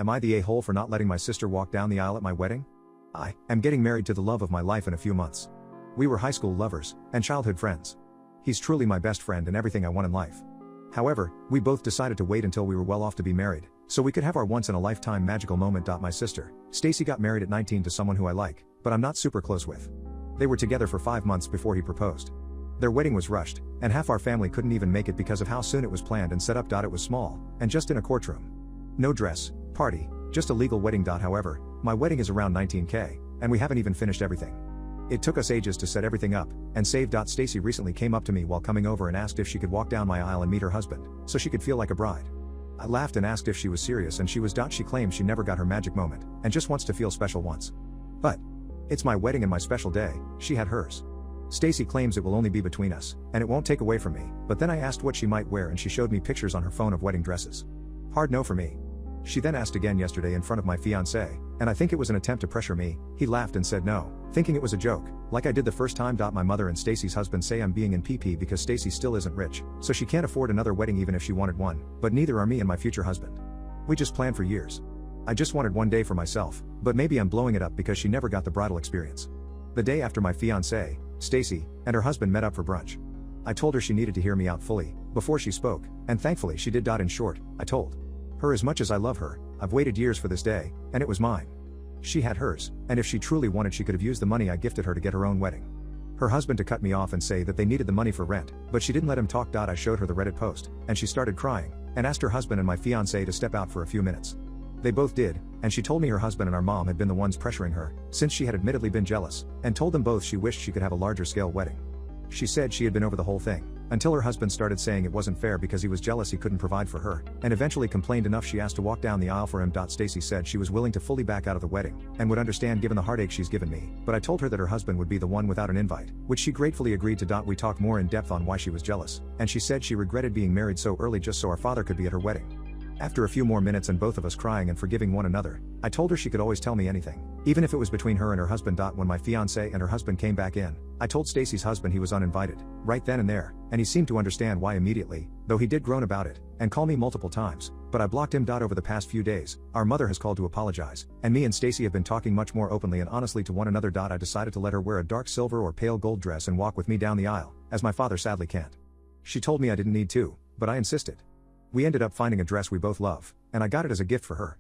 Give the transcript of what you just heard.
Am I the a-hole for not letting my sister walk down the aisle at my wedding? I am getting married to the love of my life in a few months. We were high school lovers and childhood friends. He's truly my best friend and everything I want in life. However, we both decided to wait until we were well off to be married, so we could have our once-in-a-lifetime magical moment. My sister, Stacy, got married at 19 to someone who I like, but I'm not super close with. They were together for 5 months before he proposed. Their wedding was rushed, and half our family couldn't even make it because of how soon it was planned and set up. It was small, and just in a courtroom. No dress, party, just a legal wedding. However, my wedding is around $19K, and we haven't even finished everything. It took us ages to set everything up and save. Stacy recently came up to me while coming over and asked if she could walk down my aisle and meet her husband, so she could feel like a bride. I laughed and asked if she was serious, and she was. She claims she never got her magic moment, and just wants to feel special once. But it's my wedding and my special day. She had hers. Stacy claims it will only be between us, and it won't take away from me, but then I asked what she might wear and she showed me pictures on her phone of wedding dresses. Hard no for me. She then asked again yesterday in front of my fiancé, and I think it was an attempt to pressure me. He laughed and said no, thinking it was a joke, like I did the first time. My mother and Stacy's husband say I'm being in PP because Stacy still isn't rich, so she can't afford another wedding even if she wanted one, but neither are me and my future husband. We just planned for years. I just wanted one day for myself, but maybe I'm blowing it up because she never got the bridal experience. The day after my fiancé, Stacy, and her husband met up for brunch. I told her she needed to hear me out fully before she spoke, and thankfully she did. In short, I told her as much as I love her, I've waited years for this day, and it was mine. She had hers, and if she truly wanted she could have used the money I gifted her to get her own wedding. Her husband to cut me off and say that they needed the money for rent, but she didn't let him talk. I showed her the Reddit post, and she started crying, and asked her husband and my fiancé to step out for a few minutes. They both did, and she told me her husband and our mom had been the ones pressuring her, since she had admittedly been jealous, and told them both she wished she could have a larger scale wedding. She said she had been over the whole thing, until her husband started saying it wasn't fair because he was jealous he couldn't provide for her, and eventually complained enough she asked to walk down the aisle for him. Stacy said she was willing to fully back out of the wedding, and would understand given the heartache she's given me, but I told her that her husband would be the one without an invite, which she gratefully agreed to. We talked more in depth on why she was jealous, and she said she regretted being married so early just so our father could be at her wedding. After a few more minutes and both of us crying and forgiving one another, I told her she could always tell me anything, even if it was between her and her husband. When my fiancé and her husband came back in, I told Stacy's husband he was uninvited, right then and there, and he seemed to understand why immediately, though he did groan about it, and call me multiple times, but I blocked him. Over the past few days, our mother has called to apologize, and me and Stacy have been talking much more openly and honestly to one another. I decided to let her wear a dark silver or pale gold dress and walk with me down the aisle, as my father sadly can't. She told me I didn't need to, but I insisted. We ended up finding a dress we both love, and I got it as a gift for her.